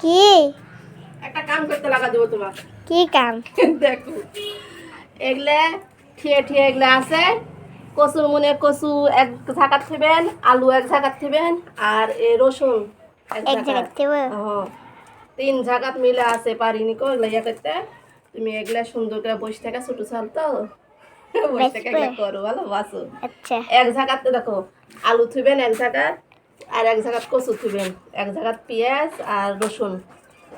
কি একটা কাম করতে লাগা দেবো তোমার। কি কাম? দেখো এগুলা ঠিয়ে ঠিয়ে এগুলা আছে। কচুর মনে কচু এক ঝাঁকাত থিবেন, আলু এক ঝাঁকাত থিবেন, আর রসুন এক এক ঝাঁকাত। জায়গায় দেব? তিন ঝাঁকাত মিলে আছে পারিনি কো এগুলা ইয়া করতে। তুমি এগুলা সুন্দর করে বসে থাকা ছোট চাল তো বসে থেকে বেচবে? এগুলা করো ভালো বাসো। আচ্ছা এক ঝাঁকাতে দেখো আলু থুবেন এক ঝাঁকাত, আর এক ঝাঁকাত কচু থুবেন, এক ঝাঁকাত পেঁয়াজ আর রসুন,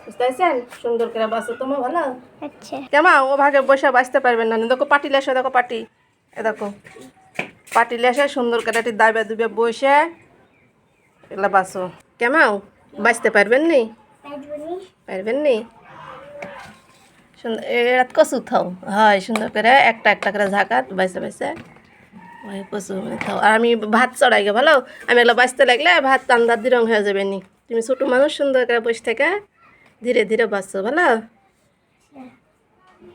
বুঝতে পারছেন? সুন্দর করে বাসো তোমার ভালো। আচ্ছা কেমন ও ভাগে বসে বাঁচতে পারবেন না। দেখো পাটি লেসে, দেখো পাটি, এ দেখো পাটি লেসে সুন্দর করে একটি দাবে দুবে বসে এগুলা বাসো। কেমন বাঁচতে পারবেন নি? পারবেন নি? সুন্দর এরা কচু থাও, হয় সুন্দর করে একটা একটা করে ঝাঁকাত বাইসে বাইসে ওই কচু থাও। আর আমি ভাত চড়াই গে ভালো, আমি এগুলো বাঁচতে লাগলে ভাত টান্দার দিরং হয়ে যাবে নি। তুমি ছোটো মানুষ সুন্দর করে বসে থেকে ধীরে ধীরে বাঁচো ভালো।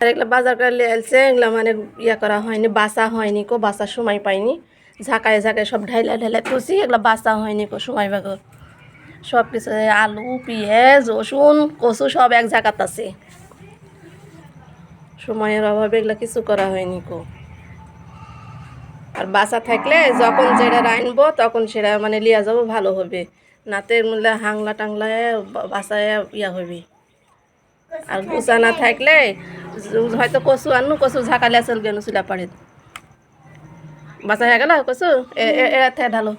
আর এগুলো বাজার করে নিয়ে আসছে, এগুলো মানে ইয়া করা হয়নি, বাসা হয়নি কো, বাসার সময় পাইনি। ঝাঁকায় ঝাঁকায় সব ঢাইলা ঢাইলা খুশি, এগুলো বাসা হয়নি কো সময় বাগর। সব কিছু আলু পেঁয়াজ রসুন কচু সব এক জায়গাত আছে, সময়ের অভাবে এগুলো কিছু করা হয়নি কো। আর বাসা থাকলে যখন যেটা রানবো তখন সেটা মানে লিয়া যাবো ভালো হবে, নাতে মূল্যে হাংলা টাংলায় বাসায় ইয়া হবে। আর গুছা না থাকলে হয়তো কচু আনু কচু ঝাঁকালে আসল গেল চুলা পাড়ে বাসা হয়ে গেল কচু এরা থেকে ঢালো।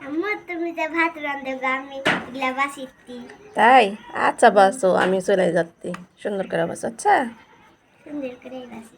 আম্মু তুমি যে ভাত রান্ধবে আমি এগুলা বাসিতি তাই আচ্ছা বাসো, আমি চলে যাচ্ছি, সুন্দর করে বাসো। আচ্ছা সুন্দর করে বাসি।